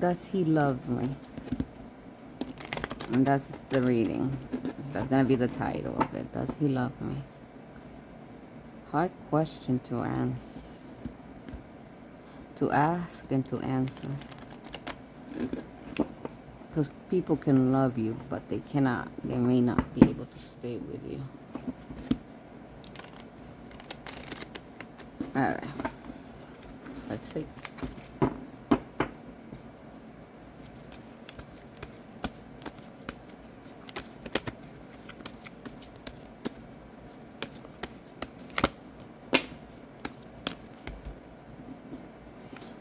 does he love me? And that's the reading. That's gonna be the title of it. Does he love me? Hard question to answer. To ask and to answer. Because people can love you, but they may not be able to stay with you. Alright. Let's see.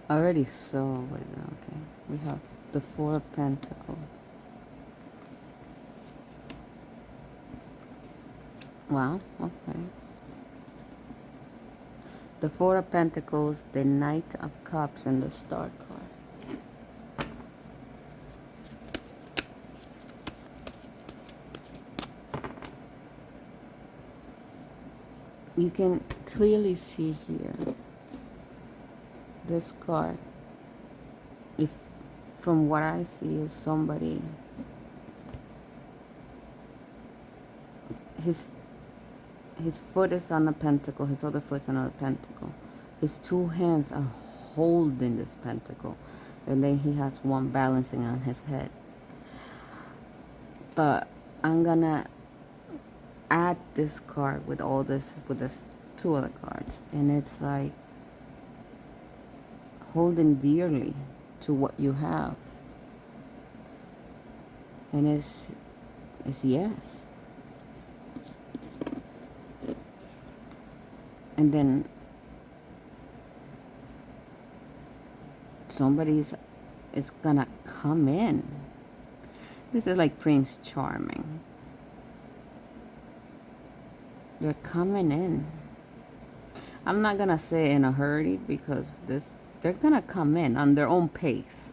I already saw it. Okay. We have the Four of Pentacles. Wow. Okay. The Four of Pentacles, the Knight of Cups, and the Star card. You can clearly see here this card, if from what I see, is somebody, his foot is on the pentacle, his other foot's on the pentacle, his two hands are holding this pentacle, and then he has one balancing on his head. But I'm gonna add this card with all this, with this two other cards, and it's like holding dearly to what you have, and it's yes. And then somebody is gonna come in. This is like Prince Charming. They're coming in. I'm not gonna say in a hurry, because they're gonna come in on their own pace.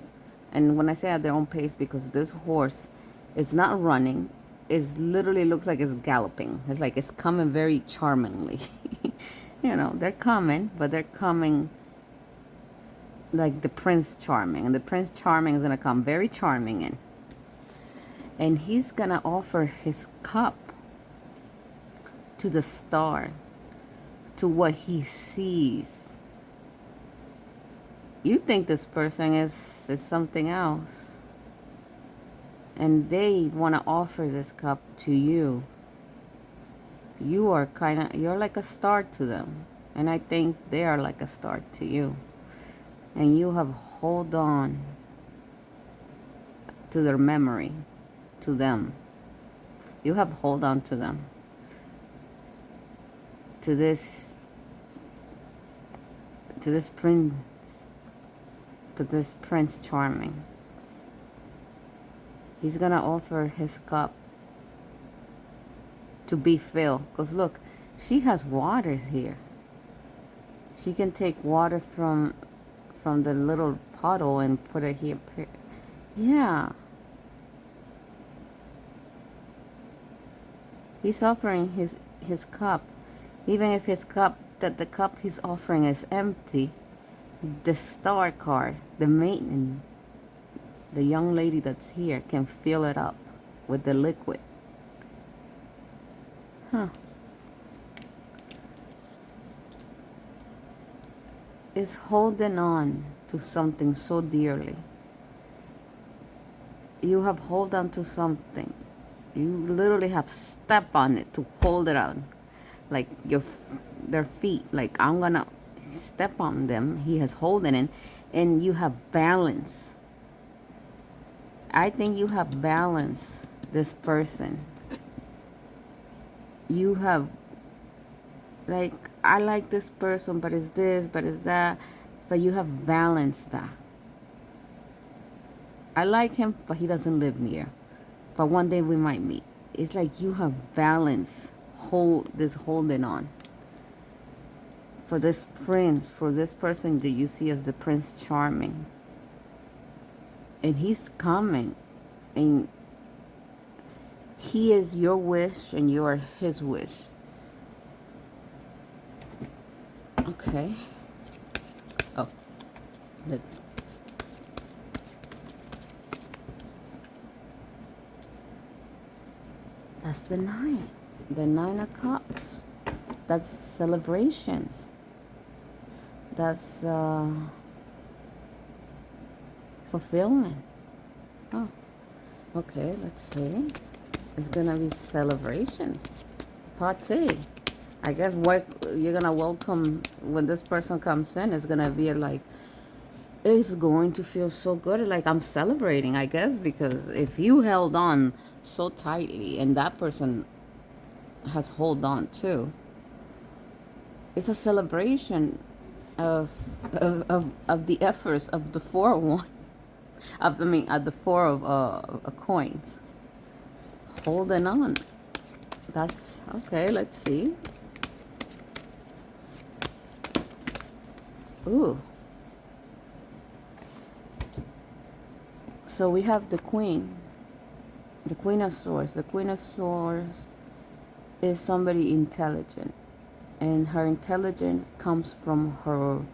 And when I say at their own pace, because this horse is not running, it literally looks like it's galloping. It's like it's coming very charmingly. You know, they're coming, but they're coming like the Prince Charming. And the Prince Charming is gonna come very charming in. And he's gonna offer his cup to the star, to what he sees. You think this person is something else, and they want to offer this cup to you. You're like a star to them, and I think they are like a star to you, and you have hold on to their memory, to them. You have hold on to them, to this prince, to this Prince Charming. He's gonna offer his cup to be filled, because look, she has waters here. She can take water from the little puddle and put it here. Yeah. He's offering his cup. Even if his cup, that the cup he's offering is empty, the star card, the maiden, the young lady that's here, can fill it up with the liquid. Huh. Is holding on to something so dearly. You have hold on to something. You literally have step on it to hold it on. Like their feet. Like, I'm gonna step on them. He has holding it, and you have balance. I think you have balance, this person. You have, like, I like this person, but it's this, but it's that. But you have balanced that. I like him, but he doesn't live near. But one day we might meet. It's like you have balance, holding on. For this prince, for this person that you see as the Prince Charming. And he's coming. And he is your wish, and you are his wish. Okay. Oh. That's the nine. The nine of cups. That's celebrations. That's fulfillment. Oh, okay, let's see. It's gonna be celebrations. Party. I guess what you're gonna welcome when this person comes in is gonna be like, it's going to feel so good. Like I'm celebrating, I guess, because if you held on so tightly and that person has hold on too, it's a celebration of the efforts of the four of one. I mean, of the four of coins, holding on. That's okay. Let's see. Ooh. So we have the Queen of Swords. The Queen of Swords is somebody intelligent, and her intelligence comes from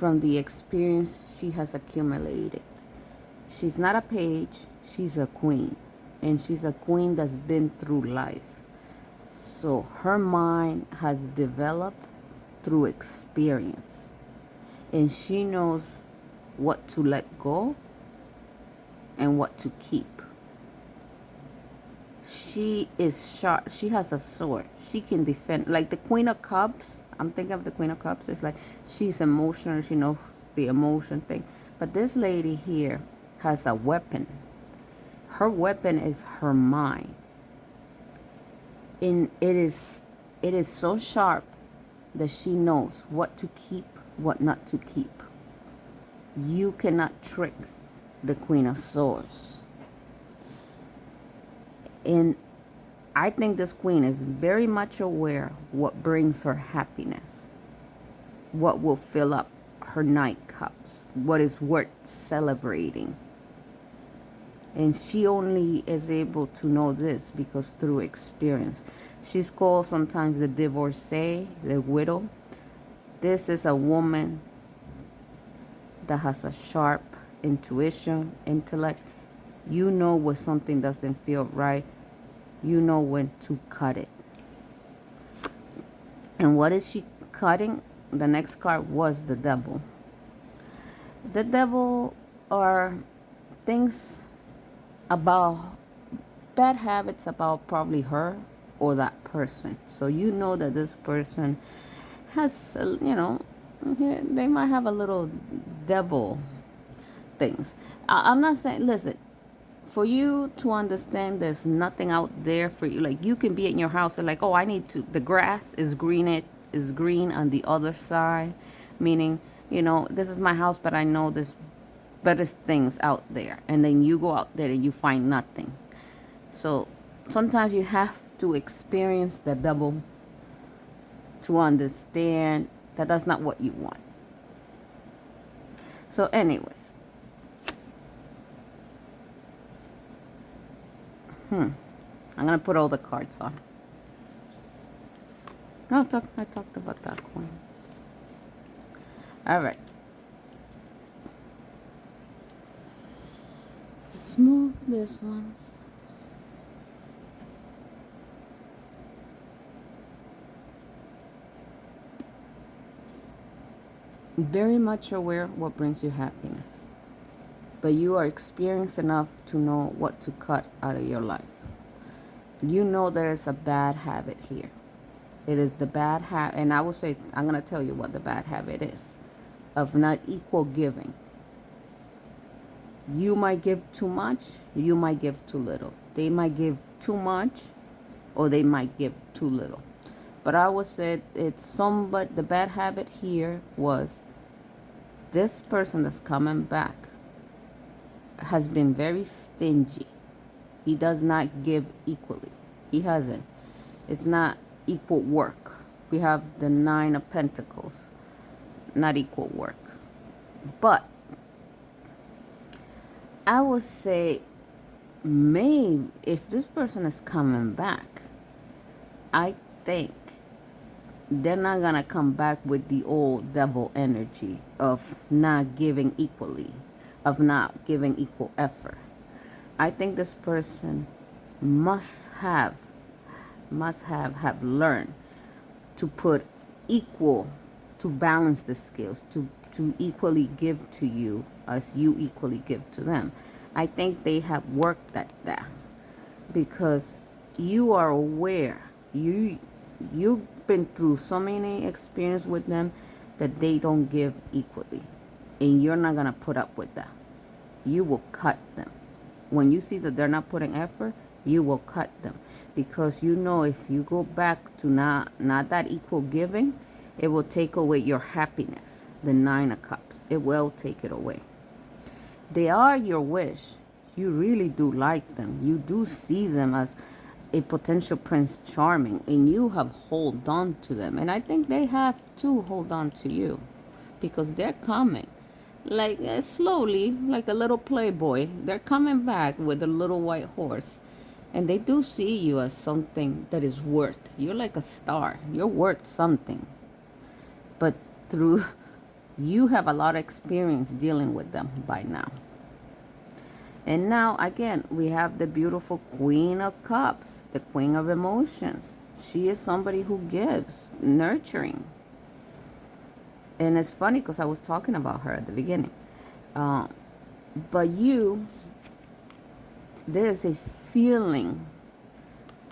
the experience she has accumulated. She's not a page, she's a queen, and she's a queen that's been through life. So her mind has developed through experience, and she knows what to let go and what to keep. She is sharp. She has a sword. She can defend. Like the Queen of Cups. I'm thinking of the Queen of Cups. It's like she's emotional. She knows the emotion thing. But this lady here has a weapon. Her weapon is her mind. And it is so sharp that she knows what to keep, what not to keep. You cannot trick the Queen of Swords. And I think this queen is very much aware what brings her happiness, what will fill up her nine cups, what is worth celebrating. And she only is able to know this because through experience. She's called sometimes the divorcee, the widow. This is a woman that has a sharp intuition, intellect. You know when something doesn't feel right. You know when to cut it. And what is she cutting? The next card was the devil. The devil are things about bad habits about probably her or that person. So you know that this person has, they might have a little devil things. I'm not saying, listen, for you to understand there's nothing out there for you. Like you can be in your house and like, oh, I need to, the grass is green, it is green on the other side. Meaning, this is my house, but I know there's better things out there. And then you go out there and you find nothing. So sometimes you have to experience the double to understand that that's not what you want. So anyways. I'm going to put all the cards on. No, I talked about that one. All right. Let's move this one. Very much aware what brings you happiness. But you are experienced enough to know what to cut out of your life. You know there is a bad habit here. It is the bad habit, and I will say, I'm going to tell you what the bad habit is, of not equal giving. You might give too much, you might give too little. They might give too much, or they might give too little. But I would say the bad habit here was this person that's coming back has been very stingy. He does not give equally. He hasn't. It's not equal work. We have the 9 of Pentacles. Not equal work. But I would say maybe if this person is coming back, I think they're not going to come back with the old devil energy of not giving equally, of not giving equal effort. I think this person must have have learned to put equal, to balance the scales, to equally give to you as you equally give to them. I think they have worked at that because you are aware. You've been through so many experiences with them that they don't give equally, and you're not gonna put up with that. You will cut them. When you see that they're not putting effort, you will cut them because you know if you go back to not that equal giving, it will take away your happiness. The Nine of Cups, it will take it away. They are your wish. You really do like them. You do see them as a potential Prince Charming, and you have hold on to them. And I think they have to hold on to you because they're coming. Like slowly, like a little playboy, they're coming back with a little white horse. And they do see you as something that is worth. You're like a star. You're worth something. But through, you have a lot of experience dealing with them by now. And now, again, we have the beautiful Queen of Cups, the Queen of Emotions. She is somebody who gives, nurturing. And it's funny because I was talking about her at the beginning. But there is a feeling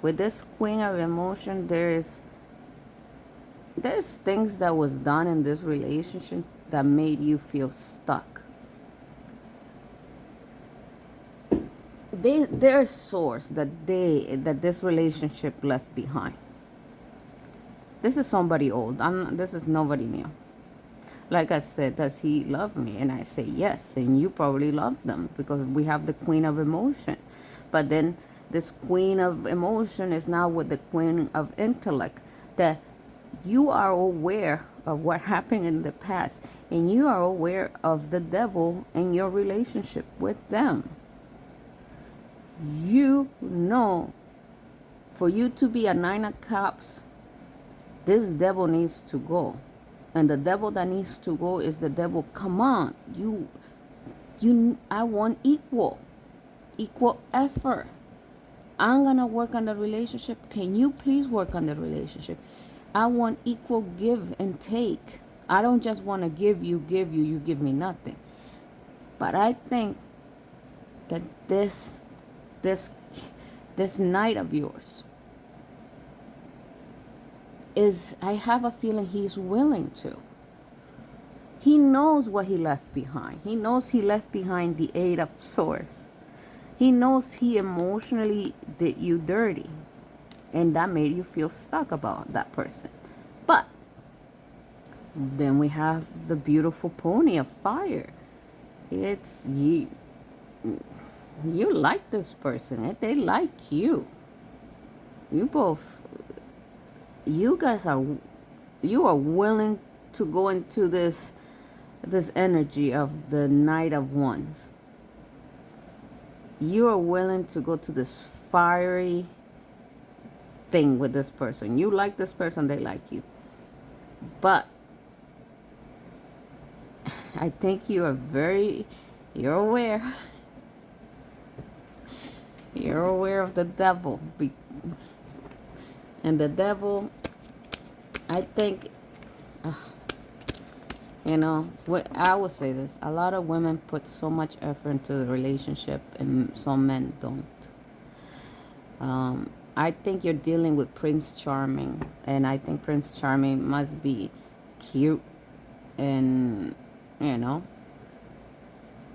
with this Queen of Emotion. There's things that was done in this relationship that made you feel stuck. There's source that this relationship left behind. This is somebody old. This is nobody new. Like I said, does he love me? And I say yes. And you probably love them because we have the Queen of Emotion. But then this Queen of Emotion is now with the Queen of Intellect. That you are aware of what happened in the past. And you are aware of the devil in your relationship with them. You know, for you to be a Nine of Cups, this devil needs to go. And the devil that needs to go is the devil. Come on, I want equal effort. I'm gonna work on the relationship. Can you please work on the relationship? I want equal give and take. I don't just want to give you, you give me nothing. But I think that this night of yours is, I have a feeling he's willing to. He knows what he left behind. He knows he left behind the Eight of Swords. He knows he emotionally did you dirty. And that made you feel stuck about that person. But then we have the beautiful Pony of Fire. It's you. You like this person. They like you. You guys are willing to go into this energy of the Knight of Wands. You are willing to go to this fiery thing with this person. You like this person, they like you. But I think you're aware. You're aware of the devil. And the devil, I think, I will say this. A lot of women put so much effort into the relationship and some men don't. I think you're dealing with Prince Charming. And I think Prince Charming must be cute. And,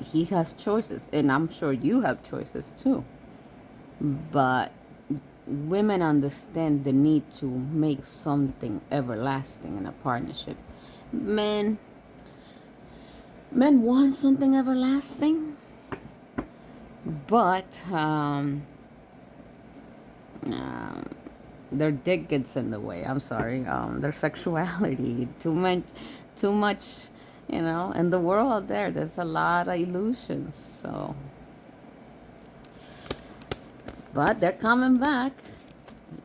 he has choices. And I'm sure you have choices too. But women understand the need to make something everlasting in a partnership. Men want something everlasting, but their dick gets in the way. I'm sorry. Their sexuality, too much, in the world out there's a lot of illusions. So, but they're coming back.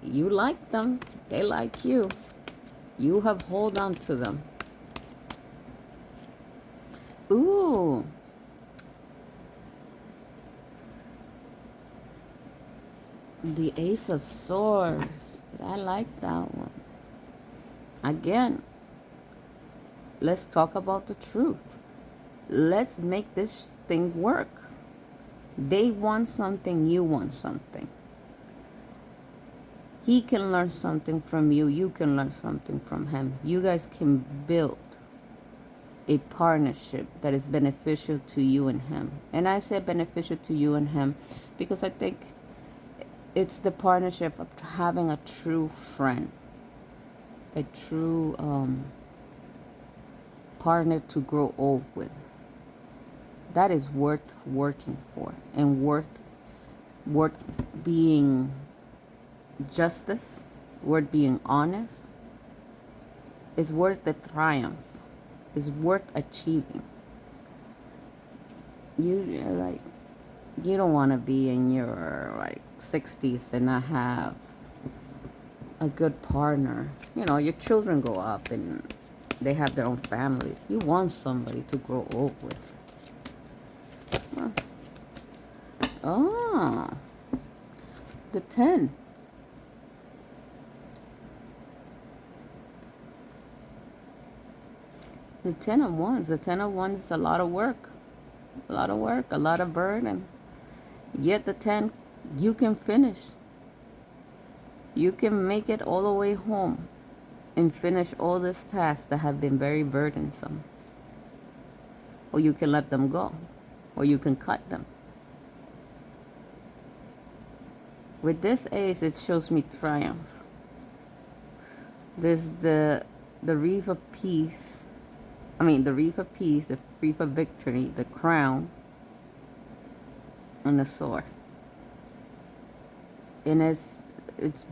You like them. They like you. You have hold on to them. Ooh. The Ace of Swords. I like that one. Again, let's talk about the truth. Let's make this thing work. They want something, you want something. He can learn something from you, you can learn something from him. You guys can build a partnership that is beneficial to you and him. And I say beneficial to you and him because I think it's the partnership of having a true friend, a true partner to grow old with. That is worth working for and worth being justice, worth being honest, is worth the triumph, is worth achieving. You don't want to be in your 60s and not have a good partner. You know, your children grow up and they have their own families. You want somebody to grow old with. Huh. Oh, the 10. The 10 of Wands. The 10 of Wands is a lot of work. A lot of work, a lot of burden. Yet the 10, you can finish. You can make it all the way home and finish all these tasks that have been very burdensome. Or you can let them go. Or you can cut them. With this ace, it shows me triumph. There's the wreath of peace. The wreath of peace, the wreath of victory, the crown, and the sword. And it's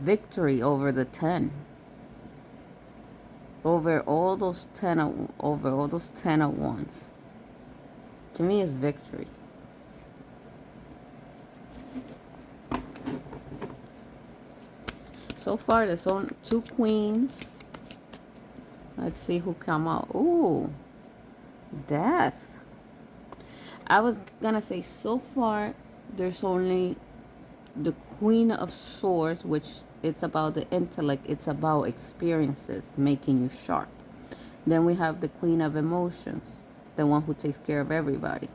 victory over the 10. Over all those 10 of Wands. To me, it's victory. So far, there's only 2 queens. Let's see who come out. Ooh, Death. I was gonna say so far, there's only the Queen of Swords, which it's about the intellect. It's about experiences, making you sharp. Then we have the Queen of Emotions, the one who takes care of everybody,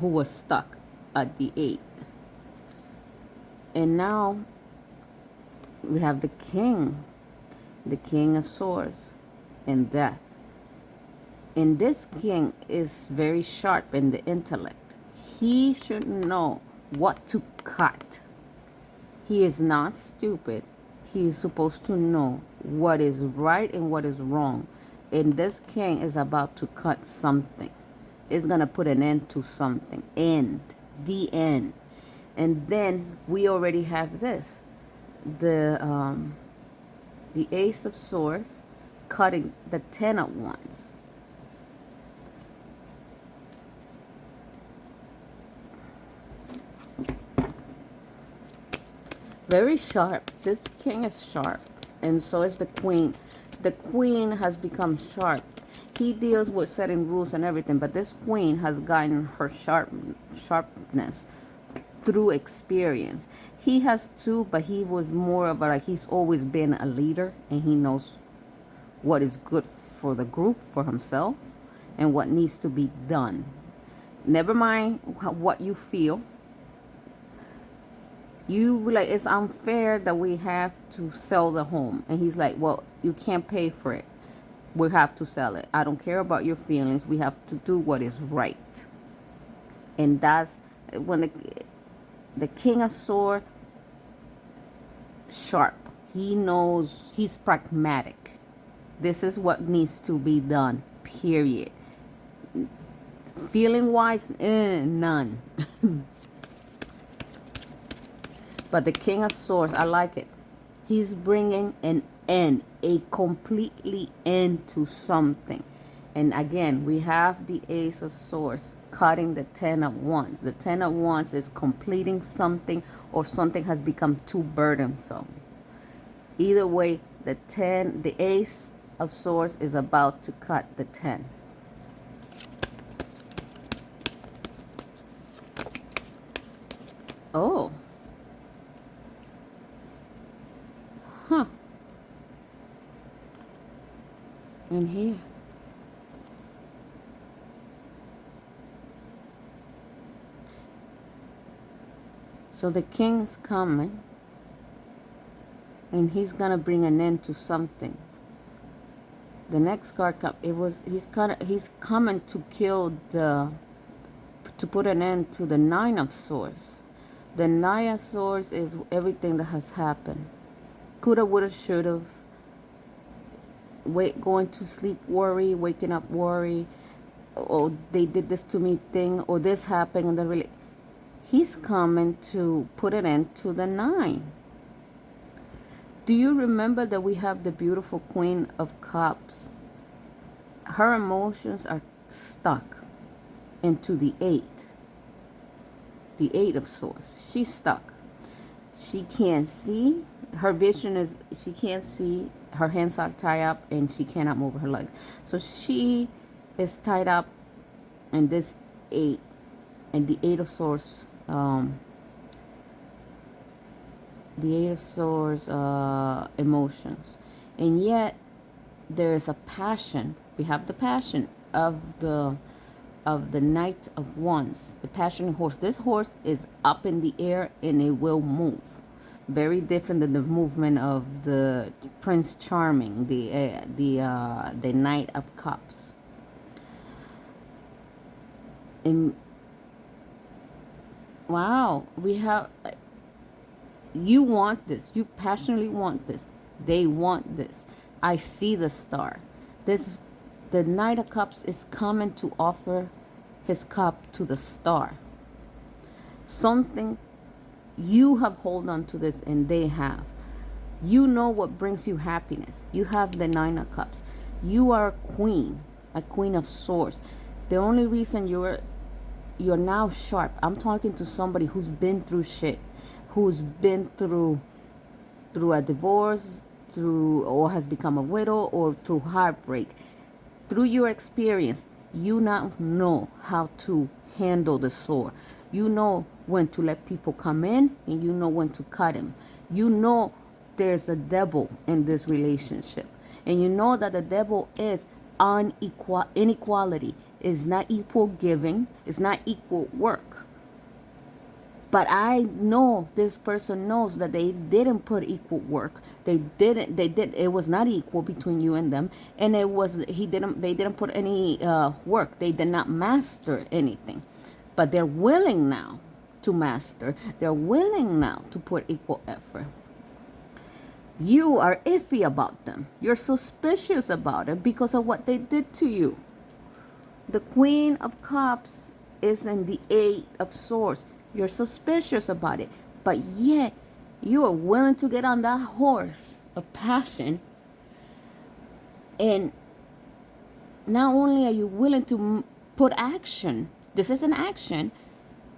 who was stuck at the 8. And now we have the King of Swords, and Death. And this king is very sharp in the intellect. He should know what to cut. He is not stupid. He is supposed to know what is right and what is wrong. And this king is about to cut something. It's going to put an end to something. End. The end. And then we already have this. The Ace of Swords cutting the 10 of Wands. Very sharp. This king is sharp. And so is the queen. The queen has become sharp. He deals with setting rules and everything, but this queen has gotten her sharpness through experience. He has too, but he was more of he's always been a leader, and he knows what is good for the group, for himself, and what needs to be done. Never mind what you feel. It's unfair that we have to sell the home. And he's like, well, you can't pay for it. We have to sell it. I don't care about your feelings. We have to do what is right. And that's when the King of Swords, sharp. He knows, he's pragmatic. This is what needs to be done, period. Feeling wise, none. But the King of Swords, I like it. He's bringing an end, a completely end to something. And again, we have the Ace of Swords cutting the 10 of Wands. The 10 of Wands is completing something, or something has become too burdensome. Either way, the Ace of Swords is about to cut the 10. Oh. in here. So the king's coming, and he's gonna bring an end to something. The next card he's coming to kill to put an end to the Nine of Swords. The Nine of Swords is everything that has happened. Coulda, woulda, shoulda. Going to sleep worry, waking up worry, or they did this to me thing, or this happened, and really, he's coming to put an end to the nine. Do you remember that we have the beautiful Queen of Cups? Her emotions are stuck into the Eight of Swords. She's stuck. She can't see. Her vision is, she can't see. Her hands are tied up and she cannot move her legs. So she is tied up in this 8, and the Eight of Swords, emotions. And yet there is a passion. We have the passion of the Knight of Wands, the passion horse. This horse is up in the air and it will move. Very different than the movement of the Prince Charming, the Knight of Cups. And wow, we have, you want this. You passionately want this. They want this. I see the star. The Knight of Cups is coming to offer his cup to the star. Something, you have hold on to this and they have. You know what brings you happiness. You have the Nine of Cups. You are a queen of swords. The only reason you're now sharp. I'm talking to somebody who's been through shit, who's been through a divorce, or has become a widow, or through heartbreak. Through your experience, you now know how to handle the sword. You know when to let people come in, and you know when to cut him. You know there's a devil in this relationship, and you know that the devil is inequality. It's not equal giving. It's not equal work. But I know this person knows that they didn't put equal work. They did. It was not equal between you and them. And they didn't put any work. They did not master anything. But they're willing now to master. They're willing now to put equal effort. You are iffy about them. You're suspicious about it because of what they did to you. The Queen of Cups is in the Eight of Swords. You're suspicious about it, but yet you are willing to get on that horse of passion. And not only are you willing to put action, this is an action,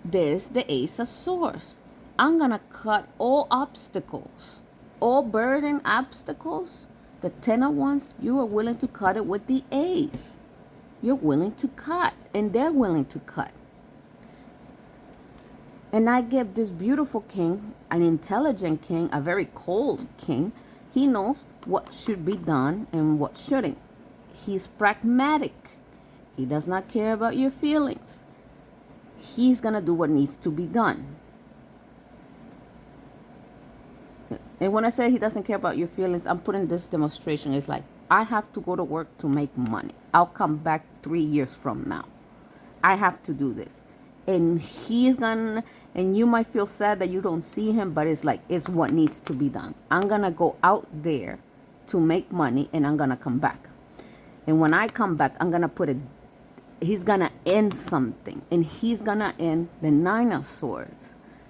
this is the Ace of Swords. I'm gonna cut all obstacles, all burden obstacles. The Ten of Wands, you are willing to cut it with the Ace. You're willing to cut, and they're willing to cut. And I give this beautiful king, an intelligent king, a very cold king. He knows what should be done and what shouldn't. He's pragmatic. He does not care about your feelings. He's going to do what needs to be done. And when I say he doesn't care about your feelings, I'm putting this demonstration. It's like, I have to go to work to make money. I'll come back 3 years from now. I have to do this. And he's gonna, and you might feel sad that you don't see him, but it's like, it's what needs to be done. I'm gonna go out there to make money, and I'm gonna come back. And when I come back, I'm gonna he's gonna end something, and he's gonna end the Nine of Swords.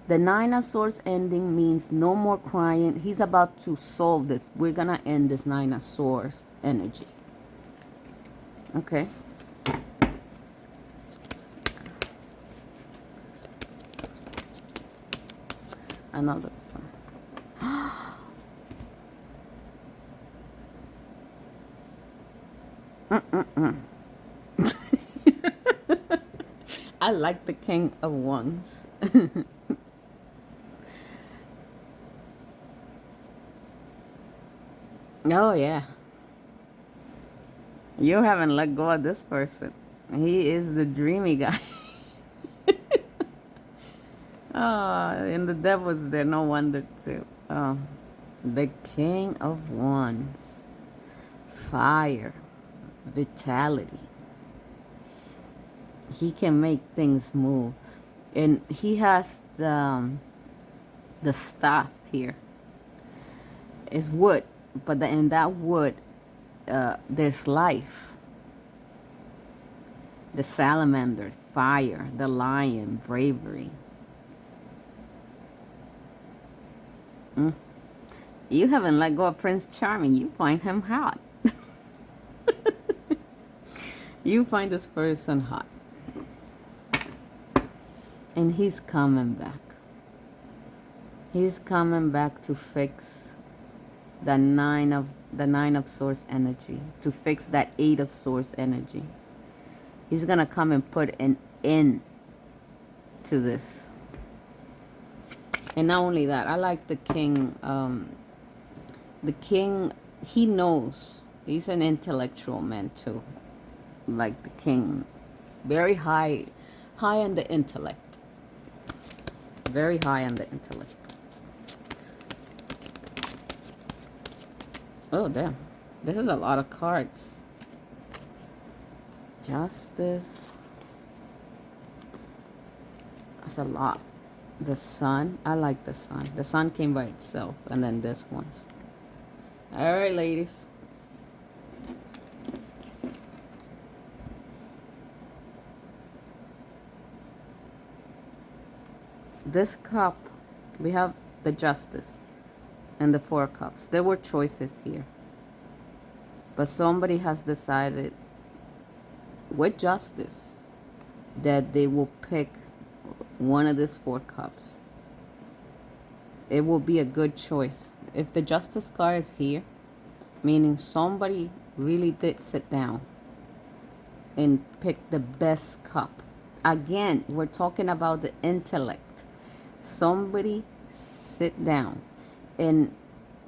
The Nine of Swords ending means no more crying. He's about to solve this. We're gonna end this Nine of Swords energy. Okay. Another one. I like the King of Wands. Oh, yeah. You haven't let go of this person. He is the dreamy guy. Oh, and the devil's there, no wonder too. Oh, the King of Wands. Fire. Vitality. He can make things move. And he has the staff here. It's wood, but in that wood, there's life. The salamander, fire, the lion, bravery. You haven't let go of Prince Charming. You find him hot. You find this person hot. And he's coming back. He's coming back to fix the nine of swords energy, to fix that 8 of swords energy. He's gonna come and put an end to this. And not only that, I like the king. The king, he knows. He's an intellectual man too, like the king. Very high on the intellect. Very high on the intellect. Oh, damn. This is a lot of cards. Justice. That's a lot. The sun. I like the sun. The sun came by itself. And then this one's. All right, ladies. This cup, we have the justice and the 4 cups. There were choices here. But somebody has decided with justice that they will pick one of these 4 cups. It will be a good choice. If the justice card is here, meaning somebody really did sit down and pick the best cup. Again, we're talking about the intellect. Somebody sit down and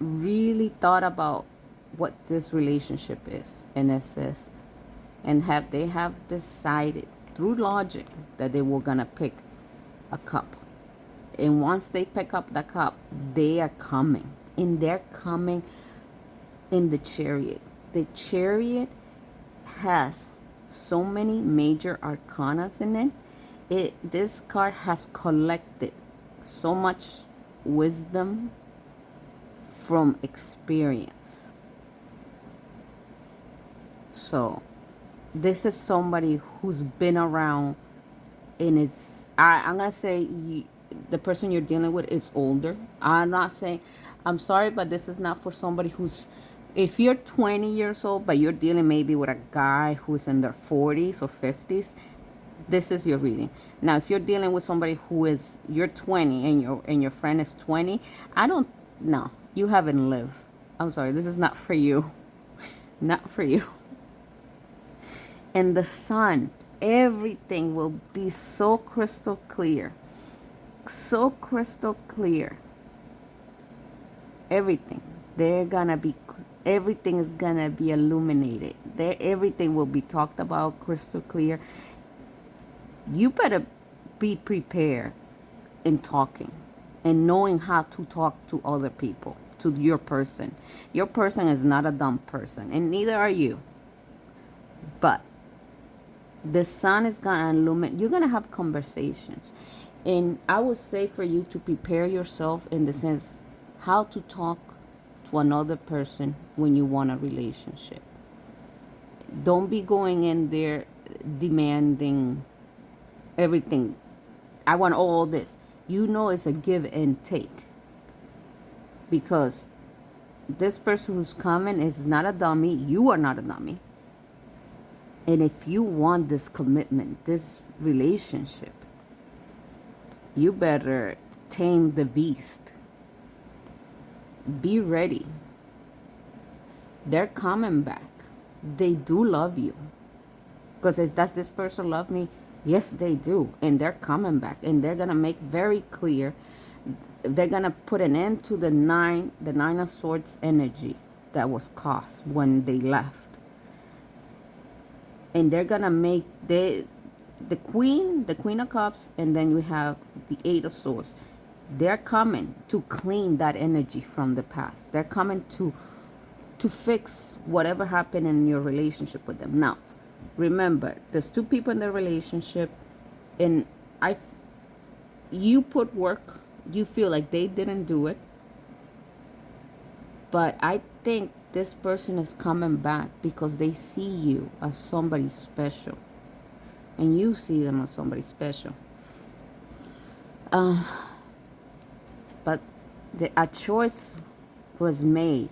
really thought about what this relationship is, and it says, and they have decided through logic that they were gonna pick a cup. And once they pick up the cup, they are coming, and they're coming in the Chariot. The Chariot has so many major arcanas in it. This card has collected so much wisdom from experience. So this is somebody who's been around, and I'm gonna say the person you're dealing with is older. I'm not saying, I'm sorry, but this is not for somebody who's, if you're 20 years old but you're dealing maybe with a guy who's in their 40s or 50s, this is your reading. Now, if you're dealing with somebody who is, you're 20 and your friend is 20, no, you haven't lived. I'm sorry, this is not for you. Not for you. And the sun, everything will be so crystal clear. So crystal clear. Everything. Everything is gonna be illuminated. Everything will be talked about crystal clear. You better be prepared in talking and knowing how to talk to other people, to your person. Your person is not a dumb person, and neither are you. But the sun is going to illuminate. You're going to have conversations. And I would say for you to prepare yourself in the sense how to talk to another person when you want a relationship. Don't be going in there demanding everything. I want all this. You know it's a give and take. Because this person who's coming is not a dummy. You are not a dummy. And if you want this commitment, this relationship, you better tame the beast. Be ready. They're coming back. They do love you. Because does this person love me? Yes, they do. And they're coming back. And they're going to make very clear. They're going to put an end to the nine of swords energy that was caused when they left. and they're gonna make the queen of cups, and then you have the eight of swords. They're coming to clean that energy from the past. They're coming to fix whatever happened in your relationship with them. Now, remember, there's two people in the relationship, and I, you put work. You feel like they didn't do it, but I think this person is coming back because they see you as somebody special, and you see them as somebody special. But a choice was made.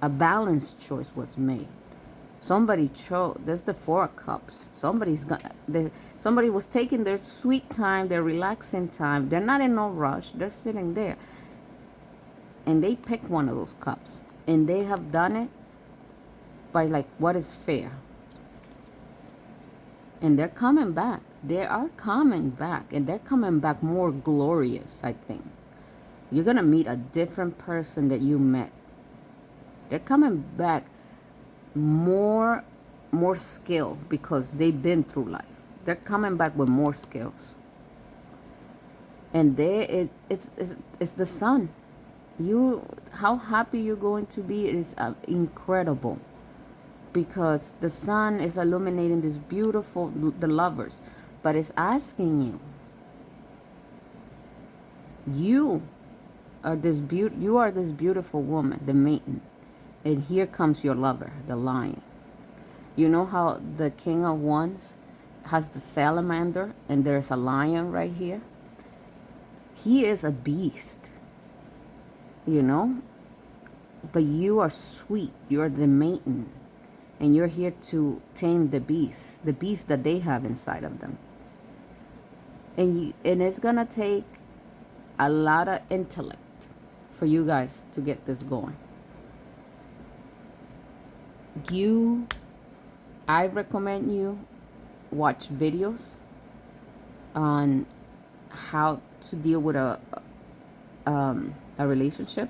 A balanced choice was made. Somebody chose. There's the Four of Cups. Somebody was taking their sweet time, their relaxing time. They're not in no rush. They're sitting there, and they picked one of those cups, and they have done it by like what is fair. And they're coming back. They are coming back, and they're coming back more glorious. I think you're gonna meet a different person that you met. They're coming back more skill because they've been through life. They're coming back with more skills, and it's the sun. How happy you're going to be is incredible, because the sun is illuminating this beautiful, the lovers, but it's asking you, you are this beautiful woman, the maiden. And here comes your lover, the lion. You know how the King of Wands has the salamander and there's a lion right here? He is a beast, you know? But you are sweet. You're the maiden. And you're here to tame the beast that they have inside of them. And it's going to take a lot of intellect for you guys to get this going. I recommend you watch videos on how to deal with a relationship,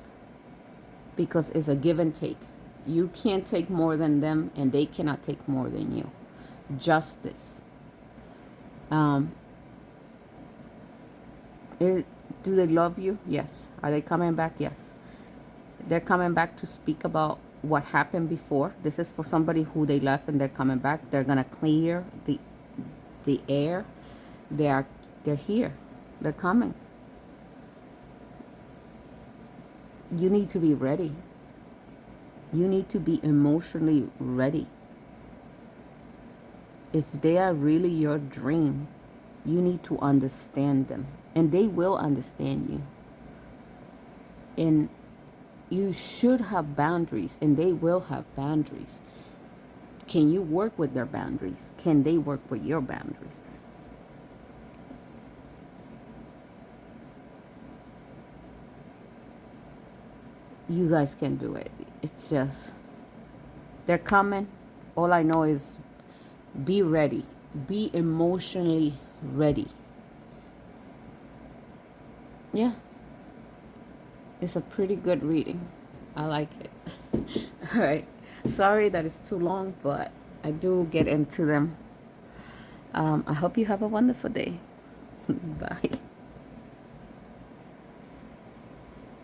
because it's a give and take. You can't take more than them, and they cannot take more than you. Justice. Do they love you? Yes. Are they coming back? Yes. They're coming back to speak about what happened before. This is for somebody who they left, and they're coming back. They're gonna clear the air. They're here. They're coming. You need to be ready. You need to be emotionally ready. If they are really your dream, you need to understand them, and they will understand you. And you should have boundaries, and they will have boundaries. Can you work with their boundaries? Can they work with your boundaries? You guys can do it. It's just, they're coming. All I know is be ready. Be emotionally ready. Yeah. It's a pretty good reading. I like it. All right. Sorry that it's too long, but I do get into them. I hope you have a wonderful day. Bye.